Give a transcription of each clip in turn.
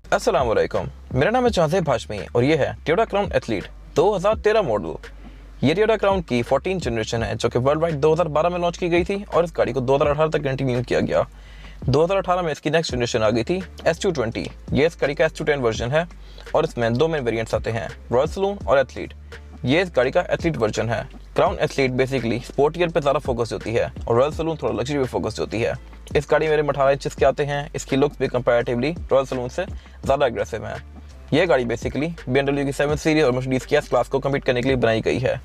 अस्सलाम वालेकुम, मेरा नाम है चांसेब हाशमी और ये है टोयोटा क्राउन एथलीट 2013 मॉडल। ये टोयोटा क्राउन की 14 जनरेशन है जो कि वर्ल्ड वाइड 2012 में लॉन्च की गई थी और इस गाड़ी को 2018 तक कंटिन्यू किया गया। 2018 में इसकी नेक्स्ट जनरेशन आ गई थी S220। ये इस गाड़ी का S210 वर्जन है और इसमें दो मेन वेरिएंट्स आते हैं, रॉयल सलून और एथलीट। ये इस गाड़ी का एथलीट वर्जन है। क्राउन एथलीट बेसिकली स्पोर्टियर पे ज़्यादा फोकस होती है और रॉयल सलून थोड़ा लग्जरी पे फोकस होती है। इस गाड़ी मेरे 18 इंचेस के आते हैं। इसकी लुक्स भी कंपैरेटिवली रॉयल सलून से ज़्यादा एग्रेसिव है। ये गाड़ी बेसिकली BMW की 7 सीरीज और मर्सिडीज की S क्लास को कम्पीट करने के लिए बनाई गई है।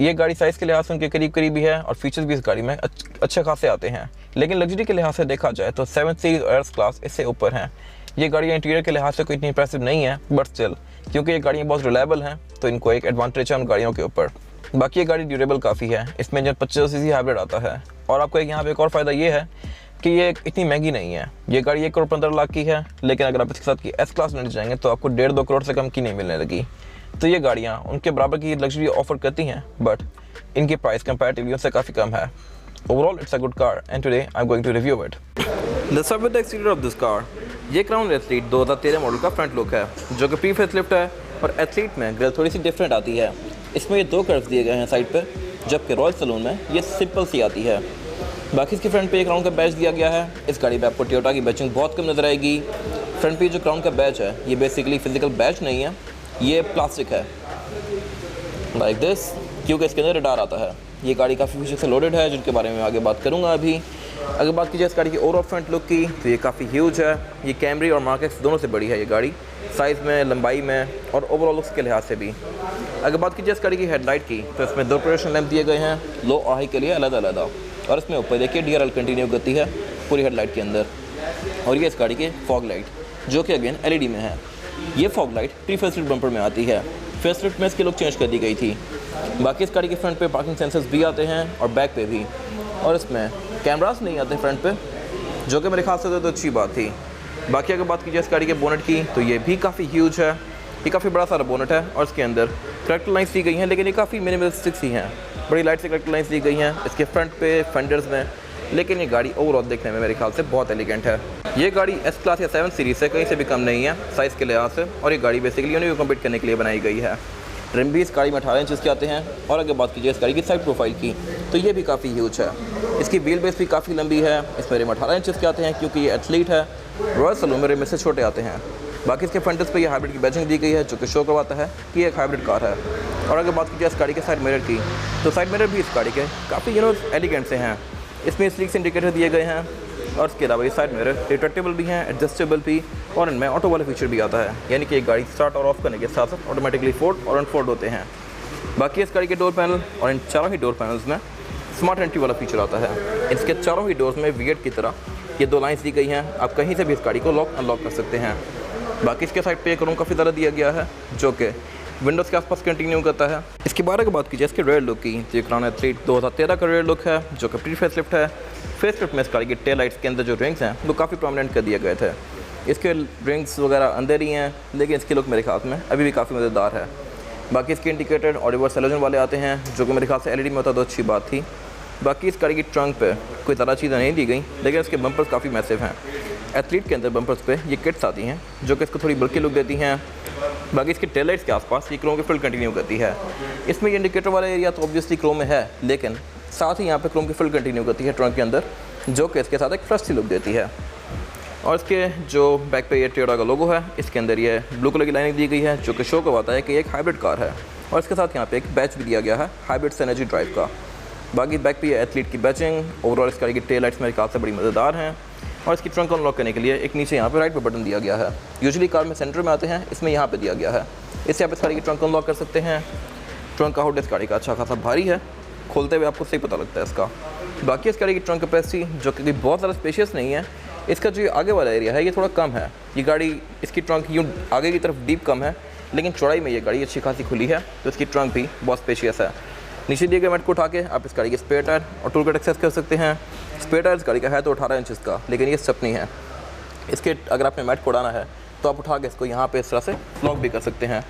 ये गाड़ी साइज़ के लिहाज से उनके करीब करीब ही है और फीचर्स भी इस गाड़ी में अच्छे खासे आते हैं, लेकिन लग्जरी के लिहाज से देखा जाए तो 7 सीरीज और S क्लास इससे ऊपर हैं। ये गाड़ियाँ इंटीरियर के लिहाज से कोई इतनी इंप्रेसिव नहीं है, बट स्टिल क्योंकि ये गाड़ियाँ बहुत रिलायबल हैं तो इनको एक एडवांटेज है उन गाड़ियों के ऊपर। बाकी ये गाड़ी ड्यूरेबल काफ़ी है। इसमें इंजन 25 सीसी हाइब्रिड आता है और आपको यहाँ पे एक और फ़ायदा ये है कि ये इतनी महंगी नहीं है। ये गाड़ी 1 करोड़ 15 लाख की है, लेकिन अगर आप इसके साथ की S क्लास लेने जाएंगे तो आपको 1.5-2 करोड़ से कम की नहीं मिलने लगी। तो ये गाड़ियाँ उनके बराबर की लग्जरी ऑफर करती हैं, बट इनकी प्राइस कंपैरेटिवली उससे काफ़ी कम है। Overall it's a good car and today I am going to review it. Let's start with the exterior of this car. ये क्राउन एथलीट 2013 मॉडल का फ्रंट लुक है जो कि प्री फेसलिफ्ट है और एथलीट में ग्रिल थोड़ी सी डिफरेंट आती है। इसमें ये 2 कर्व्स दिए गए हैं साइड पे, जबकि रॉयल सलून में ये सिंपल सी आती है। बाकी इसके फ्रंट पे एक क्राउन का बैच दिया गया है। इस गाड़ी पे आपको टोयोटा की बैचिंग बहुत कम नजर आएगी। फ्रंट पे जो क्राउन का बैच है ये बेसिकली फिजिकल बैच नहीं है, ये प्लास्टिक है लाइक दिस, क्योंकि इसके अंदर रडार आता है। ये गाड़ी काफ़ी फीचर से लोडेड है जिनके बारे में आगे बात करूँगा अभी। अगर बात कीजिए इस गाड़ी की ओवरऑल फ्रंट लुक की तो ये काफ़ी ह्यूज है। ये कैमरी और मार्क एक्स दोनों से बड़ी है ये गाड़ी, साइज़ में, लंबाई में और ओवरऑल लुक्स के लिहाज से भी। अगर बात कीजिए इस गाड़ी की हेडलाइट की तो इसमें 2 प्रोजेक्शन लैंप दिए गए हैं, लो और हाई के लिए अलग अलग, और इसमें ऊपर देखिए DRL कंटिन्यू करती है पूरी हेडलाइट के अंदर। और ये इस गाड़ी के फॉग लाइट जो कि अगेन LED में है। ये fog light pre facelift bumper में आती है, फेसलिफ्ट में इसकी लुक चेंज कर दी गई थी। बाकी इस गाड़ी के फ्रंट पे पार्किंग सेंसर्स भी आते हैं और बैक पे भी, और इसमें कैमरास नहीं आते फ्रंट पे, जो कि मेरे ख्याल से तो अच्छी बात थी। बाकी अगर बात कीजिए इस गाड़ी के बोनेट की तो ये भी काफ़ी ह्यूज है। ये काफ़ी बड़ा सारा बोनेट है और इसके अंदर करेक्टर लाइन्स दी गई हैं, लेकिन ये काफ़ी मिनिमलिस्टिक सी हैं। बड़ी लाइट से करेक्टर लाइन्स दी गई हैं इसके फ्रंट पे, फेंडर्स में, लेकिन ये गाड़ी ओवरऑल देखने में मेरे ख्याल से बहुत एलिगेंट है। ये गाड़ी S क्लास या 7 सीरीज से कहीं से भी कम नहीं है साइज़ के लिहाज से, और ये गाड़ी बेसिकली उन्हीं को कम्पीट करने के लिए बनाई गई है। रिम भी इस गाड़ी में 18 इंचेस के आते हैं। और अगर बात कीजिए इस गाड़ी की साइड प्रोफाइल की तो ये भी काफ़ी ह्यूज है। इसकी व्हील बेस भी काफ़ी लंबी है। इसमें रिम 18 इंचेस के आते हैं क्योंकि ये एथलीट है। रॉयल सलून में रिम से छोटे आते हैं। बाकी इसके फ्रंट्स पे ये हाइब्रिड की बैचिंग दी गई है जो कि शो करवाता है कि एक हाइब्रिड कार है। और अगर बात कीजिए इस गाड़ी के साइड मिरर की तो साइड मिरर भी इस गाड़ी के काफ़ी एलिगेंट से हैं। इसमें स्लिक्स इंडिकेटर दिए गए हैं और इसके अलावा ये साइड मिरर रिट्रैक्टेबल भी हैं, एडजस्टेबल भी, और इनमें ऑटो वाला फीचर भी आता है, यानी कि एक गाड़ी स्टार्ट और ऑफ करने के साथ साथ ऑटोमेटिकली फोल्ड और अनफोल्ड होते हैं। बाकी इस गाड़ी के डोर पैनल और इन चारों ही डोर पैनल्स में स्मार्ट एंट्री वाला फीचर आता है। इसके चारों ही डोर्स में V8 की तरह ये 2 लाइन्स दी गई हैं, आप कहीं से भी इस गाड़ी को लॉक अनलॉक कर सकते हैं। बाकी इसके साइड पे एक रूम काफ़ी ज़्यादा दिया गया है जो कि विंडोज़ के आसपास कंटिन्यू करता है। इसके बारे में बात कीजिए इसके रेयर लुक की तो ये क्राउन एथलीट 2013 का रेयर लुक है जो कि प्री फेसलिफ्ट है। फेसलिफ्ट में इस गाड़ी की टेल लाइट्स के अंदर जो रिंग्स हैं वो काफ़ी प्रोमिनेंट कर दिए गए थे। इसके रिंग्स वगैरह अंदर ही हैं, लेकिन इसकी लुक मेरे ख्याल में अभी भी काफ़ी मज़ेदार है। बाकी इसके इंडिकेटर और रिवर्स हेलोजन वाले आते हैं जो कि मेरे ख्याल से LED में होता तो अच्छी बात थी। बाकी इस गाड़ी की ट्रंक पे कोई ज़्यादा चीज़ें नहीं दी गई, लेकिन इसके बम्पर्स काफ़ी मैसिव हैं। एथलीट के अंदर बम्पर्स पे ये किट्स आती हैं जो कि इसको थोड़ी बल्कि लुक देती हैं। बाकी इसकी टेल लाइट्स के आसपास ये क्रोम की फिल कंटिन्यू करती है। इसमें ये इंडिकेटर वाला एरिया तो ऑब्वियसली क्रोम में है, लेकिन साथ ही यहाँ पे क्रोम की फिल कंटिन्यू करती है ट्रंक के अंदर, जो कि इसके साथ एक फ्रेश सी लुक देती है। और इसके जो बैक पे ये टोयोटा का लोगो है, इसके अंदर ये ब्लू कलर की लाइनिंग दी गई है जो कि शो करवाता है कि ये एक हाइब्रिड कार है। और इसके साथ यहाँ पे एक बैच भी दिया गया है हाइब्रिड एनर्जी ड्राइव का। बाकी बैक पे ये एथलीट की बैचिंग, ओवरऑल इस गाड़ी की टेल लाइट्स मेरे ख्याल से बड़ी मज़ेदार हैं। और इसकी ट्रंक अनलॉक करने के लिए एक नीचे यहाँ पे राइट पे बटन दिया गया है। यूजुअली कार में सेंटर में आते हैं, इसमें यहाँ पे दिया गया है। इससे आप इस गाड़ी की ट्रंक अनलॉक कर सकते हैं। ट्रंक का हुड इस गाड़ी का अच्छा खासा भारी है, खोलते हुए आपको सही पता लगता है इसका। बाकी इस गाड़ी की ट्रंक कैपेसिटी जो कि बहुत ज़्यादा स्पेशियस नहीं है, इसका जो आगे वाला एरिया है ये थोड़ा कम है। ये गाड़ी इसकी ट्रंक यूँ आगे की तरफ डीप कम है, लेकिन चौड़ाई में ये गाड़ी अच्छी खासी खुली है, तो इसकी ट्रंक भी बहुत स्पेशियस है। नीचे दिए गए मैट को उठा के आप इस गाड़ी के स्पेयर टायर और टूल किट एक्सेस कर सकते हैं। स्पेयर टायर इस गाड़ी का है तो 18 इंचेस का, लेकिन ये स्टेपनी है। इसके अगर आपने मैट को उड़ाना है तो आप उठा के इसको यहाँ पे इस तरह से लॉक भी कर सकते हैं।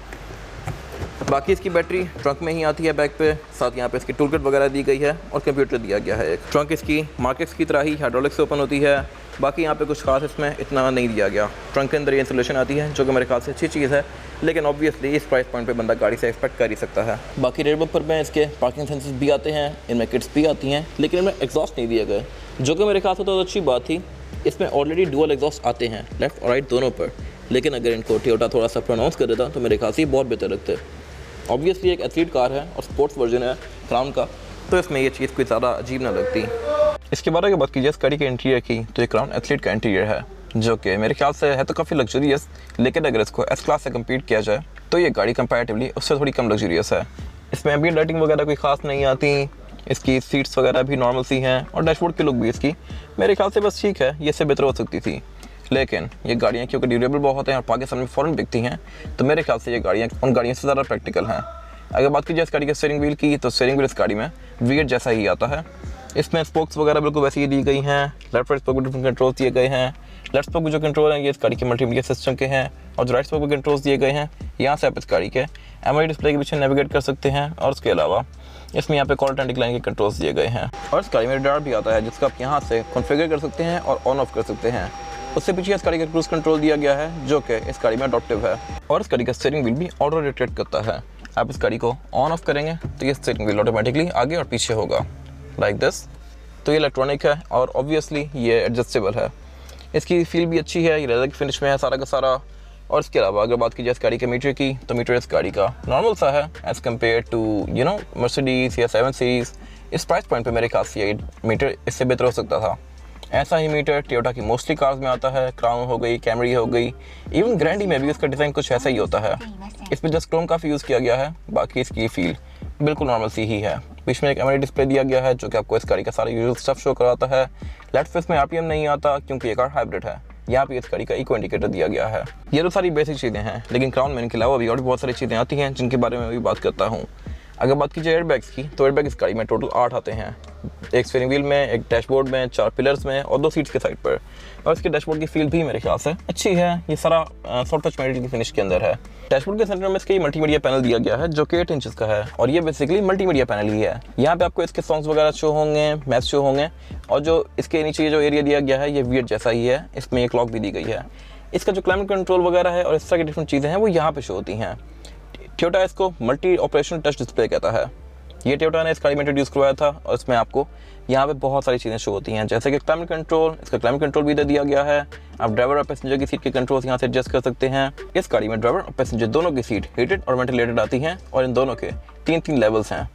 बाकी इसकी बैटरी ट्रंक में ही आती है बैक पे, साथ यहाँ पे इसकी टूल किट वगैरह दी गई है और कंप्यूटर दिया गया है एक। ट्रंक इसकी मार्केट्स की तरह ही हाइड्रोलिक से ओपन होती है। बाकी यहाँ पे कुछ खास इसमें इतना नहीं दिया गया। ट्रंक के अंदर ये इंसुलेशन आती है जो कि मेरे ख्याल से अच्छी चीज़ है, लेकिन ऑब्वियसली इस प्राइस पॉइंट पे बंदा गाड़ी से एक्सपेक्ट कर ही सकता है। बाकी रेड बम्पर में इसके पार्किंग सेंसर्स भी आते हैं, इनमें किट्स भी आती हैं, लेकिन इनमें एग्जॉस्ट नहीं दिए गए, जो कि मेरे ख्याल से तो अच्छी बात थी। इसमें ऑलरेडी डुअल एग्जॉस्ट आते हैं लेफ्ट और राइट दोनों पर, लेकिन अगर इनको टोयोटा थोड़ा सा प्रोनाउंस कर देता तो मेरे ख्याल से बहुत बेहतर लगते। ऑब्वियसली एक एथलीट कार है और स्पोर्ट्स वर्जन है क्राउन का, तो इसमें ये चीज़ कोई ज़्यादा अजीब ना लगती। इसके बारे में बात कीजिए इस गाड़ी के इंटीरियर की, तो ये क्राउन एथलीट का इंटीरियर है, जो कि मेरे ख्याल से है तो काफ़ी लग्जरियस, लेकिन अगर इसको एस क्लास से कम्पीट किया जाए तो ये गाड़ी कंपैरेटिवली उससे थोड़ी कम लग्जरियस है। इसमें एम्बिएंट लाइटिंग वगैरह कोई ख़ास नहीं आती, इसकी सीट्स वगैरह भी नॉर्मल सी हैं और डैशबोर्ड की लुक भी इसकी मेरे ख्याल से बस ठीक है, ये इससे बेहतर हो सकती थी। लेकिन ये गाड़ियाँ क्योंकि ड्यूरेबल बहुत हैं और पाके सामने फ़ौरन बिकती हैं, तो मेरे ख्याल से ये गाड़ियाँ उन गाड़ियों से ज़्यादा प्रैक्टिकल हैं। अगर बात कीजिए इस गाड़ी के स्टीयरिंग व्हील की, तो स्टीयरिंग व्हील इस गाड़ी में V8 जैसा ही आता है। इसमें स्पोक्स वगैरह बिल्कुल वैसी ही दी गई हैं, left right spoke different control दिए गए हैं। लेफ्ट स्पोक जो कंट्रोल हैं ये इस गाड़ी के मल्टीमीडिया सिस्टम के हैं, और जो राइट स्पोक के कंट्रोल्स दिए गए हैं यहाँ से आप इस गाड़ी के एमआई डिस्प्ले के पीछे नेविगेट कर सकते हैं। और उसके अलावा इसमें यहाँ पे कॉल एंड डिक्लाइन के कंट्रोल्स दिए गए हैं, और इस गाड़ी में रडार भी आता है जिसका आप यहाँ से कॉन्फ़िगर कर सकते हैं और ऑन ऑफ कर सकते हैं। उससे पीछे इस गाड़ी का क्रूज कंट्रोल दिया गया है जो कि इस गाड़ी में अडॉप्टिव है, और इस गाड़ी का स्टीयरिंग व्हील भी ऑटो रोटेट करता है। आप इस गाड़ी को ऑन ऑफ करेंगे तो ये स्टीयरिंग व्हील ऑटोमेटिकली आगे और पीछे होगा लाइक दिस। तो ये इलेक्ट्रॉनिक है और ऑब्वियसली ये एडजस्टेबल है। इसकी फील भी अच्छी है, ये लेदर की फिनिश में है सारा का सारा। और इसके अलावा अगर बात की जाए इस गाड़ी के मीटर की, तो मीटर इस गाड़ी का नॉर्मल सा है एज़ कम्पेयर टू मर्सिडीज़ या 7 सीरीज़। इस प्राइस पॉइंट पे मेरे ख्याल से ये मीटर इससे बेहतर हो सकता था। ऐसा ही मीटर टोयोटा की मोस्टली कार्स में आता है, क्राउन हो गई, कैमरी हो गई, इवन ग्रैंडी में भी इसका डिज़ाइन कुछ ऐसा ही होता है। इसमें जस्ट क्रोम काफ़ी यूज़ किया गया है, बाकी इसकी फील बिल्कुल नॉर्मल सी ही है। बीच में एक एमआई डिस्प्ले दिया गया है जो कि आपको इस गाड़ी का सारा यूजुअल स्टफ शो कराता है। लेफ्ट फेस में आरपीएम नहीं आता क्योंकि ये कार हाइब्रिड है। यहाँ पे इस गाड़ी का इको इंडिकेटर दिया गया है। ये तो सारी बेसिक चीज़ें हैं, लेकिन क्राउन में इनके अलावा भी और बहुत सारी चीज़ें आती हैं जिनके बारे में भी बात करता हूँ। अगर बात कीजिए एयरबैग्स की, तो एयरबैग इस गाड़ी में टोटल 8 आते हैं, एक स्टीयरिंग व्हील में, एक डैशबोर्ड में, 4 पिलर्स में और 2 सीट्स के साइड पर। और इसके डैशबोर्ड की फील भी मेरे ख्याल से अच्छी है, ये सारा सॉफ्ट टच मेटल की फिनिश के अंदर है। डैशबोर्ड के सेंटर में इसके मल्टीमीडिया पैनल दिया गया है जो कि 8 इंचेस का है, और ये बेसिकली मल्टीमीडिया पैनल ही है। यहाँ पे आपको इसके सॉन्ग्स वगैरह शो होंगे, मैप्स शो होंगे, और जो इसके नीचे जो एरिया दिया गया है ये V8 जैसा ही है। इसमें एक क्लॉक भी दी गई है। इसका जो क्लाइमेट कंट्रोल वगैरह है और इस तरह की डिफरेंट चीज़ें हैं वो यहाँ पे शो होती हैं। टोयोटा इसको मल्टी ऑपरेशनल टच डिस्प्ले कहता है। ये टोयोटा ने इस गाड़ी में इंट्रोड्यूस करवाया था, और इसमें आपको यहाँ पे बहुत सारी चीज़ें शो होती हैं, जैसे कि क्लाइमेट कंट्रोल। इसका क्लाइमेट कंट्रोल भी दे दिया गया है। आप ड्राइवर और पैसेंजर की सीट के कंट्रोल्स यहाँ से एडजस्ट कर सकते हैं। इस गाड़ी में ड्राइवर और पैसेंजर दोनों की सीट हीटेड और वेंटिलेटेड आती हैं, और इन दोनों के 3 लेवल्स हैं।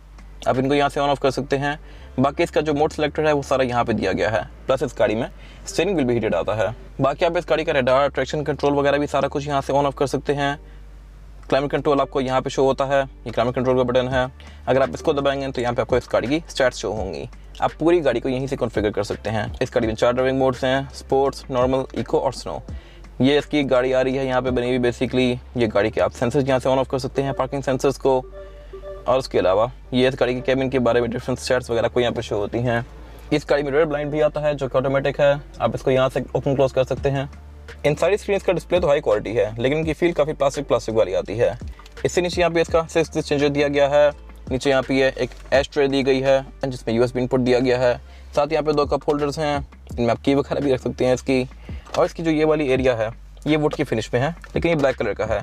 आप इनको यहाँ से ऑन ऑफ कर सकते हैं। बाकी इसका जो मोड सेलेक्टर है वो सारा यहाँ पे दिया गया है, प्लस इस गाड़ी में स्टीयरिंग व्हील भी हीटेड आता है। बाकी आप इस गाड़ी का रडार, ट्रैक्शन कंट्रोल वगैरह भी सारा कुछ यहाँ से ऑन ऑफ कर सकते हैं। क्लाइमेट कंट्रोल आपको यहाँ पे शो होता है, ये क्लाइमेट कंट्रोल का बटन है। अगर आप इसको दबाएंगे तो यहाँ पे आपको इस गाड़ी की स्टैट्स शो होंगी। आप पूरी गाड़ी को यहीं से कॉन्फ़िगर कर सकते हैं। इस गाड़ी में 4 ड्राइविंग मोड्स हैं, स्पोर्ट्स, नॉर्मल, इको और स्नो। ये इसकी गाड़ी आ रही है यहाँ पे बनी हुई बेसिकली। ये गाड़ी के आप सेंसर्स यहाँ से ऑन ऑफ कर सकते हैं, पार्किंग सेंसर्स को। और उसके अलावा ये इस गाड़ी की कैबिन के बारे में डिफरेंट स्टैट्स वगैरह को यहाँ पे शो होती हैं। इस गाड़ी में रेयर ब्लाइंड भी आता है जो कि ऑटोमेटिक है, आप इसको यहाँ से ओपन क्लोज कर सकते हैं। इन सारी स्क्रीन का डिस्प्ले तो हाई क्वालिटी है, लेकिन इनकी फील काफ़ी प्लास्टिक वाली आती है। इससे नीचे यहाँ पे इसका 6 चेंजर दिया गया है। नीचे यहाँ पे एक एश ट्रे दी गई है जिसमें USB इनपुट दिया गया है। साथ यहाँ पे 2 कप होल्डर्स हैं, इनमें आप की वगैरह भी रख सकते हैं इसकी। और इसकी जो ये वाली एरिया है ये वुड की फिनिश में है, लेकिन ये ब्लैक कलर का है।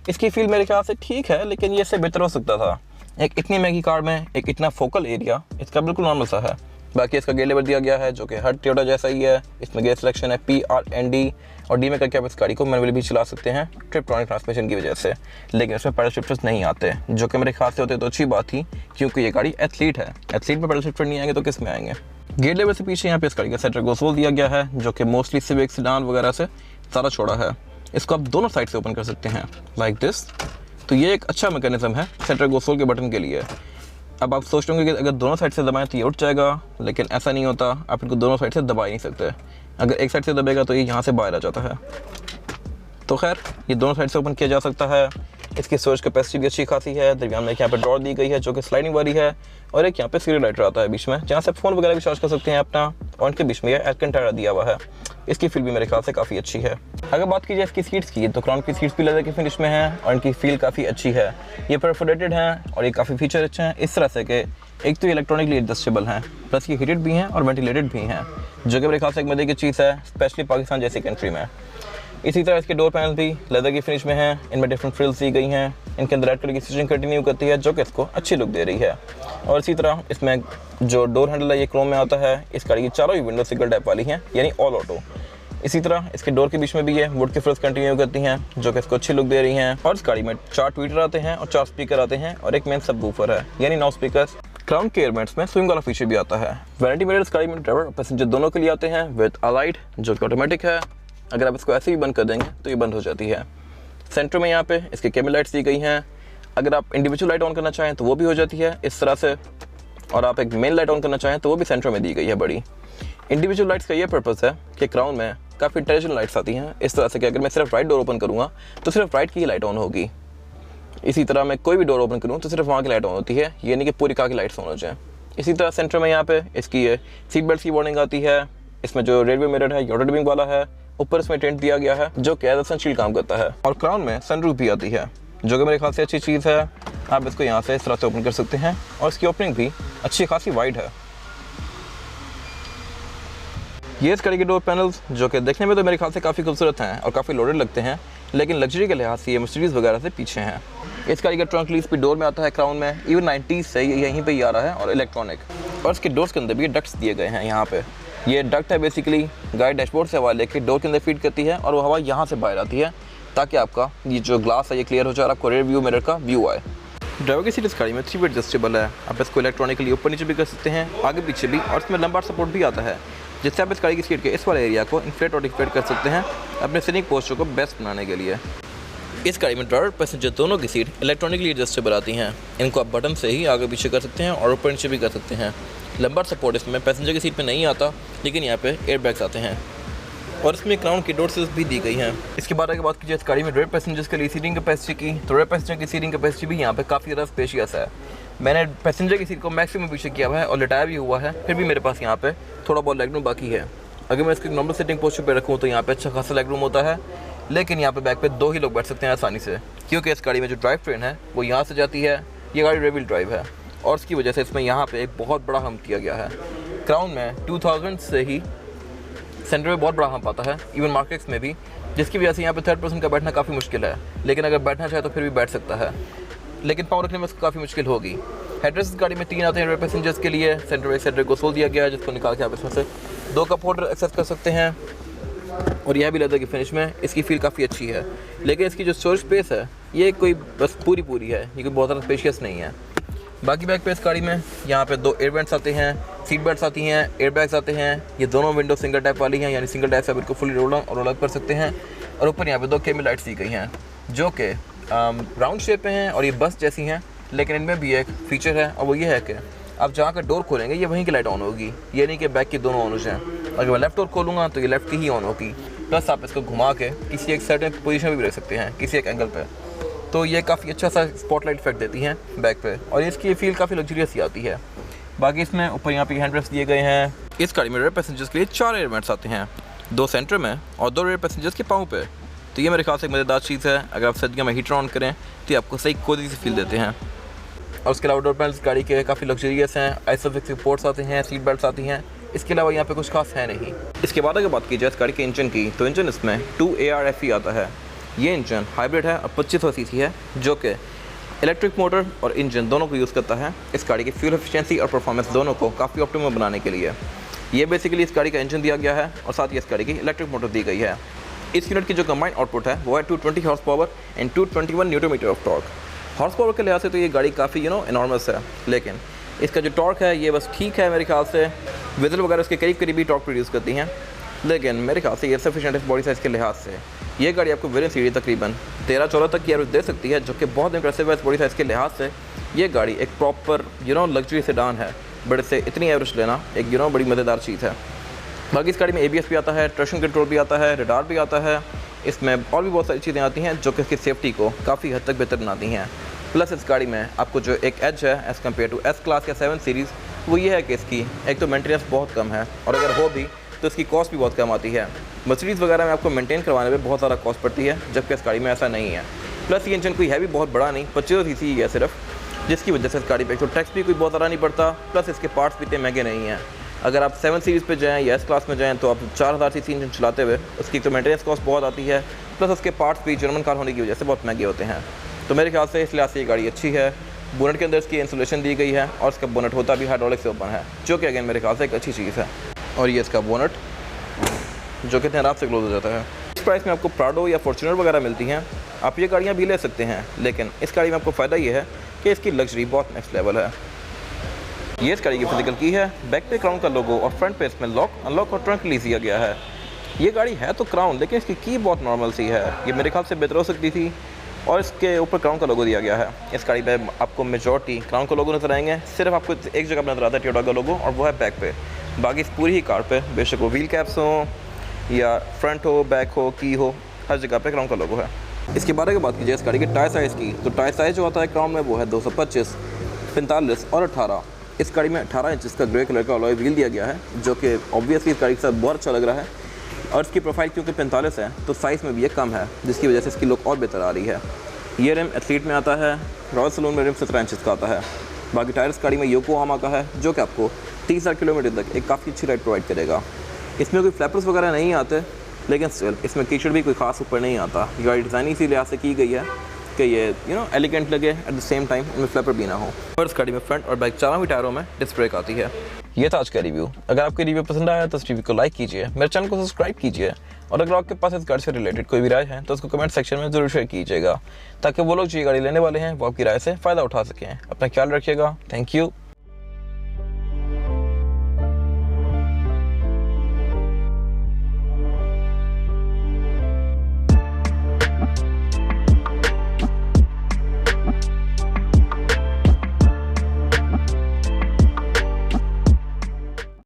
इसकी फील मेरे ख्याल से ठीक है, लेकिन ये इससे बेहतर हो सकता था। एक इतनी महंगी कार में एक इतना फोकल एरिया इसका बिल्कुल नॉर्मल सा है। बाकी इसका गेयर लेवल दिया गया है जो कि हर टोयोटा जैसा ही है। इसमें गेयर सिलेक्शन है P, R, N, D, और D में करके आप इस गाड़ी को मैनुअली भी चला सकते हैं ट्रिपट्रॉनिक ट्रांसमिशन की वजह से। लेकिन इसमें पैडल शिफ्टर्स नहीं आते, जो कि मेरे ख्याल से होते तो अच्छी बात थी, क्योंकि ये गाड़ी एथलीट है। एथलीट में पैडल शिफ्टर नहीं आएंगे तो किस में आएंगे। गेयर लेवल से पीछे यहाँ पे इस गाड़ी का सेंटर कंसोल दिया गया है जो कि मोस्टली सिविक, सेडान वगैरह से सारा छोड़ा है। इसको आप दोनों साइड से ओपन कर सकते हैं लाइक दिस। तो ये एक अच्छा मैकेनिज्म है सेंटर कंसोल के बटन के लिए। अब आप सोच होंगे कि अगर दोनों साइड से दबाएं तो ये उठ जाएगा, लेकिन ऐसा नहीं होता। आप इनको दोनों साइड से दबा ही नहीं सकते। अगर एक साइड से दबेगा तो ये यहाँ से बाहर आ जाता है। तो खैर ये दोनों साइड से ओपन किया जा सकता है। इसकी स्टोरेज कैपेसिटी भी अच्छी खासी है। दरमियान में एक यहाँ पे ड्रॉर दी गई है जो कि स्लाइडिंग वाली है, और एक यहाँ पे सीरियल लाइटर आता है बीच में, जहाँ से फ़ोन वगैरह भी चार्ज कर सकते हैं अपना। और उनके बीच में ये एल्केंटारा दिया हुआ है। इसकी फील भी मेरे ख्याल से काफ़ी अच्छी है। अगर बात की जाए इसकी सीट्स की, तो क्राउन की सीट्स भी लेदर की फिनिश में है और इनकी फील काफ़ी अच्छी है। ये परफोरेटेड हैं और ये काफ़ी फीचर अच्छे हैं, इस तरह से कि एक तो ये इलेक्ट्रॉनिकली एडजस्टेबल हैं, प्लस ये हीटेड भी हैं और वेंटिलेटेड भी हैं, जो कि मेरे ख्याल से एक मजे की चीज़ है, स्पेशली पाकिस्तान जैसी कंट्री में। इसी तरह इसके डोर पैनल भी लेदर की फिनिश में हैं, इनमें डिफरेंट फ्रिल्स दी गई हैं, इनके अंदर रेड कलर की स्टिचिंग कंटिन्यू करती है जो कि इसको अच्छी लुक दे रही है। और इसी तरह इसमें जो डोर हैंडल है ये क्रोम में आता है। इस गाड़ी की चारों ही विंडो सिंगल टैप वाली हैं, यानी ऑल ऑटो। इसी तरह इसके डोर के बीच में भी ये वुड की फ्रिल्स कंटिन्यू करती हैं जो कि इसको अच्छी लुक दे रही हैं। और इस गाड़ी में 4 ट्वीटर आते हैं और 4 स्पीकर आते हैं और एक मेन सबवूफर है, यानी 9 स्पीकर्स। क्राउन के एयरमेंट्स में स्विंग वाला फीचर भी आता है। वैनिटी मिरर इस गाड़ी में ड्राइवर और पैसेंजर दोनों के लिए आते हैं विद अ लाइट जो कि ऑटोमेटिक है। अगर आप इसको ऐसे ही बंद कर देंगे तो ये बंद हो जाती है। सेंटर में यहाँ पे इसके केबिन लाइट्स दी गई हैं। अगर आप इंडिविजुअल लाइट ऑन करना चाहें तो वो भी हो जाती है इस तरह से, और आप एक मेन लाइट ऑन करना चाहें तो वो भी सेंटर में दी गई है बड़ी। इंडिविजुअल लाइट्स का ये पर्पस है कि क्राउन में काफ़ी इंटेलिजेंट लाइट्स आती हैं इस तरह से कि अगर मैं सिर्फ राइट डोर ओपन करूँगा तो सिर्फ राइट की ही लाइट ऑन होगी। इसी तरह मैं कोई भी डोर ओपन करूँ तो सिर्फ वहाँ की लाइट ऑन होती है, ये नहीं कि पूरी कार की लाइट्स ऑन हो जाए। इसी तरह सेंटर में यहाँ पे इसकी ये सीट बेल्ट की वार्निंग आती है। इसमें जो रेलवे मिरर है ऑटो डिमिंग वाला है। ऊपर इसमें टेंट दिया गया है जो कि एज अ सनशील्ड काम करता है। और क्राउन में सनरूफ भी आती है जो कि मेरे ख्याल से अच्छी चीज़ है। आप इसको यहाँ से इस तरह से ओपन कर सकते हैं और इसकी ओपनिंग भी अच्छी खासी वाइड है। ये इस गाड़ी के डोर पैनल्स जो कि देखने में तो मेरे ख्याल से काफ़ी खूबसूरत हैं और काफ़ी लोडेड लगते हैं, लेकिन लग्जरी के लिहाज से ये मर्सिडीज़ वगैरह से पीछे हैं। इस गाड़ी का ट्रंक लीज भी डोर में आता है क्राउन में, इवन 90s से यहीं पे ही आ रहा है और इलेक्ट्रॉनिक। और इसके डोर्स के अंदर भी डक्ट्स दिए गए हैं। यहाँ पे ये डक्ट है बेसिकली गाड़ी डैशबोर्ड से हवा लेके डोर के अंदर फीड करती है और वो हवा यहाँ से बाहर आती है ताकि आपका ये जो ग्लास है ये क्लियर हो जाए और आपको रेयर व्यू मिरर का व्यू आए। ड्राइवर की सीट इस गाड़ी में 3 वे एडजस्टेबल है। आप इसको इलेक्ट्रॉनिकली ऊपर नीचे भी कर सकते हैं, आगे पीछे भी, और इसमें लंबार सपोर्ट भी आता है जिससे आप इस गाड़ी की सीट के इस वाले एरिया को इन्फ्लेट और डिफ्लेट कर सकते हैं अपने सीटिंग पोस्चर को बेस्ट बनाने के लिए। इस गाड़ी में ड्राइवर पैसेंजर दोनों की सीट इलेक्ट्रॉनिकली एडजस्टेबल आती हैं। इनको आप बटन से ही आगे पीछे कर सकते हैं और ऊपर नीचे भी कर सकते हैं। लंबार सपोर्ट इसमें पैसेंजर की सीट पे नहीं आता, लेकिन यहाँ पे एयर बैग्स आते हैं और इसमें क्राउन की डोर सील्स भी दी गई हैं। इसके बाद अगर बात कीजिए इस गाड़ी में रेयर पैसेंजर्स के लिए सीटिंग कैपेसिटी की, तो रेयर पैसेंजर की सीटिंग कैपेसिटी भी यहाँ पे काफ़ी ज़्यादा स्पेशियस है। मैंने पैसेंजर की सीट को मैक्सिमम पीछे किया हुआ है और लिटाया भी हुआ है, फिर भी मेरे पास यहाँ पे थोड़ा बहुत लेग रूम बाकी है। अगर मैं इसकी नॉर्मल सेटिंग पोस्चर पे रखूँ तो यहाँ पे अच्छा खासा लेग रूम होता है, लेकिन यहाँ पे बैक पे 2 ही लोग बैठ सकते हैं आसानी से, क्योंकि इस गाड़ी में जो ड्राइव ट्रेन है वो यहाँ से जाती है। ये गाड़ी रेयर व्हील ड्राइव है और उसकी वजह से इसमें यहाँ पे एक बहुत बड़ा हम्प किया गया है। क्राउन में 2000 से ही सेंटर में बहुत बड़ा हम्प आता है, इवन मार्केट्स में भी, जिसकी वजह से यहाँ पे 3rd पर्सन का बैठना काफ़ी मुश्किल है, लेकिन अगर बैठना चाहे तो फिर भी बैठ सकता है, लेकिन पाँव रखने में उसको काफ़ी मुश्किल होगी। हेडरेस्ट गाड़ी में 3 आते हैं रेयर पैसेंजर्स के लिए। सेंटर एक सेंटर को सोल दिया गया है जिसको निकाल के आप इसमें से 2 कप होल्डर एक्सेस कर सकते हैं और यह भी लेदर की फिनिश में इसकी फील काफ़ी अच्छी है। लेकिन इसकी जो स्टोरेज स्पेस है ये कोई बस पूरी है, ये कोई बहुत ज़्यादा स्पेशियस नहीं है। बाकी बैक पे इस गाड़ी में यहाँ पे 2 एयर वेंट्स आते हैं, सीट बेल्ट्स आती हैं, एयर बैग्स आते हैं। ये दोनों विंडो सिंगल टैप वाली हैं, यानी सिंगल टैप से आप इनको फुली रोल और रोल अप कर सकते हैं। और ऊपर यहाँ पे 2 केबिन लाइट्स दी गई हैं जो कि राउंड शेप में हैं और ये बस जैसी हैं, लेकिन इनमें भी एक फीचर है और वो ये है कि आप जहाँ का डोर खोलेंगे ये वहीं की लाइट ऑन होगी, ये नहीं कि बैक की दोनों ऑन हो जाएँ। अगर मैं लेफ्ट डोर खोलूँगा तो ये लेफ्ट की ही ऑन होगी। प्लस आप इसको घुमा के किसी एक सर्टेन पोजीशन में भी रख सकते हैं, किसी एक एंगल पे, तो ये काफ़ी अच्छा सा स्पॉटलाइट इफेक्ट देती हैं बैक पे और इसकी फील काफ़ी लग्जरियस ही आती है। बाकी इसमें ऊपर यहाँ पे हैंड रेस्ट दिए गए हैं। इस गाड़ी में रेयर पैसेंजर्स के लिए 4 एयर वेंट्स आते हैं, 2 सेंटर में और 2 रेयर पैसेंजर्स के पाँव पे। तो ये मेरे ख्याल से एक मज़ेदार चीज़ है। अगर आप सर्दियों में हीटर ऑन करें तो ये आपको सही कोजी से फील देते हैं। और उसके अलावा डोर पैनल्स गाड़ी के काफ़ी लग्जरियस हैं, आइसोफिक्स पोर्ट्स आते हैं, सीट बेल्ट्स आती हैं। इसके अलावा यहाँ पे कुछ खास है नहीं। इसके बाद अगर बात की जाए इस गाड़ी के इंजन की, तो इंजन इसमें 2ARFE आता है। ये इंजन हाइब्रिड है और 2500 सीसी है, जो कि इलेक्ट्रिक मोटर और इंजन दोनों को यूज़ करता है इस गाड़ी की फ्यूल एफिशिएंसी और परफॉर्मेंस दोनों को काफ़ी ऑप्टिमम बनाने के लिए। ये बेसिकली इस गाड़ी का इंजन दिया गया है और साथ ही इस गाड़ी की इलेक्ट्रिक मोटर दी गई है। इस यूनिट की जो कंबाइंड आउटपुट है वो है 220 horse power and 221 newton meter of torque. Horse power के लिहाज से तो ये गाड़ी काफ़ी एनॉर्मस है, लेकिन इसका जो टॉर्क है ये बस ठीक है मेरे ख्याल से। विजल वगैरह उसके करीब ही टॉर्क प्रोड्यूस करती हैं, लेकिन मेरे ख्याल से ये सफिशिएंट है बॉडी साइज़ के लिहाज से। ये गाड़ी आपको वेरिएंट सीरीज तकरीबन 13-14 तक की एवरेज दे सकती है, जो कि बहुत इंप्रेसिव है इस बॉडी साइज़ के लिहाज से। ये गाड़ी एक प्रॉपर लग्जरी सेडान है, बट इससे इतनी एवरेज लेना एक बड़ी मज़ेदार चीज़ है। बाकी इस गाड़ी में ABS भी आता है, ट्रैक्शन कंट्रोल भी आता है, रडार भी आता है। इसमें और भी बहुत सारी चीज़ें आती हैं जो कि इसकी सेफ्टी को काफ़ी हद तक बेहतर बनाती हैं। प्लस इस गाड़ी में आपको जो एक एज है as compare to S class या 7 सीरीज़, वो ये है कि इसकी एक तो मेंटेनेंस बहुत कम है और अगर हो भी तो इसकी कॉस्ट भी बहुत कम आती है। मर्सिडीज़ वगैरह में आपको मेंटेन करवाने में बहुत ज़्यादा कॉस्ट पड़ती है, जबकि इस गाड़ी में ऐसा नहीं है। प्लस ये इंजन कोई है भी बहुत बड़ा नहीं, 2500 सीसी ही है सिर्फ, जिसकी वजह से इस गाड़ी पे एक तो टैक्स भी कोई बहुत ज़्यादा नहीं पड़ता, प्लस इसके पार्ट्स भी इतने महंगे नहीं हैं। अगर आप 7 सीरीज़ पे जाएँ या एस क्लास में जाएँ तो आप 4000 सीसी इंजन चलाते हुए उसकी तो मेंटेनेंस कॉस्ट बहुत आती है, प्लस उसके पार्ट्स भी जर्मन कार होने की वजह से बहुत महंगे होते हैं। तो मेरे ख्याल से इस लिहाज से ये गाड़ी अच्छी है। बोनट के अंदर इसकी इंसुलेशन दी गई है और इसका बोनट होता भी हाइड्रोलिक से ओपन है, जो कि अगेन मेरे ख्याल से एक अच्छी चीज़ है। और ये इसका बोनट जो कितने आराम से क्लोज हो जाता है। इस प्राइस में आपको प्राडो या फॉर्च्यूनर वगैरह मिलती हैं, आप ये गाड़ियाँ भी ले सकते हैं, लेकिन इस गाड़ी में आपको फ़ायदा ये है कि इसकी लग्जरी बहुत नेक्स्ट लेवल है। ये इस गाड़ी की फिजिकल की है, बैक पे क्राउन का लोगो और फ्रंट पे इसमें लॉक, अनलॉक और ट्रंक रिलीज किया गया है। ये गाड़ी है तो क्राउन, लेकिन इसकी की बहुत नॉर्मल सी है, ये मेरे ख्याल से बेहतर हो सकती थी। और इसके ऊपर क्राउन का लोगो दिया गया है। इस गाड़ी पे आपको मेजॉरिटी क्राउन का लोगो नजर आएंगे, सिर्फ आपको एक जगह पर नजर आता है टोयोटा का लोगो, और वो है बैक पे। बाकी इस पूरी ही कार पे बेशक वो व्हील कैप्स हो या फ्रंट हो, बैक हो, की हो, हर जगह पे क्राउन का लोगो है। इसके बारे में बात कीजिए इस गाड़ी के टायर साइज़ की, तो टायर साइज़ जो आता है क्राउन में वो है 225, 45 और 18। इस गाड़ी में 18 इंच का ग्रे कलर का अलॉय व्हील दिया गया है, जो कि ऑब्वियसली इस गाड़ी के साथ बहुत अच्छा लग रहा है। और इसकी प्रोफाइल क्योंकि 45 है तो साइज़ में भी ये कम है, जिसकी वजह से इसकी लुक और बेहतर आ रही है। ये रिम एथलीट में आता है, रॉयल सैलून में रिम 17 इंच का आता है। बाकी टायर इस गाड़ी में योकोहामा का है, जो कि आपको 30,000 किलोमीटर तक एक काफ़ी अच्छी राइड प्रोवाइड करेगा। इसमें कोई फ्लैपर्स वगैरह नहीं आते, लेकिन स्टिल इसमें कीचड़ भी कोई खास ऊपर नहीं आता। ये गाड़ी डिज़ाइन इसी लिहाज से की गई है कि ये एलिगेंट लगे, एट द सेम टाइम इनमें फ्लैपर भी ना हो। और इस गाड़ी में फ्रंट और बैक चारों ही टायरों में डिस्क ब्रेक आती है। ये था आज का रिव्यू। अगर आपको रिव्यू पसंद आया तो इस रिव्यू को लाइक कीजिए, मेरे चैनल को सब्सक्राइब कीजिए, और अगर आपके पास इस गाड़ी से रिलेटेड कोई भी राय है तो उसको कमेंट सेक्शन में जरूर शेयर कीजिएगा, ताकि वो लोग जो ये गाड़ी लेने वाले हैं वो आपकी राय से फ़ायदा उठा सकें। अपना ख्याल रखिएगा। Thank you.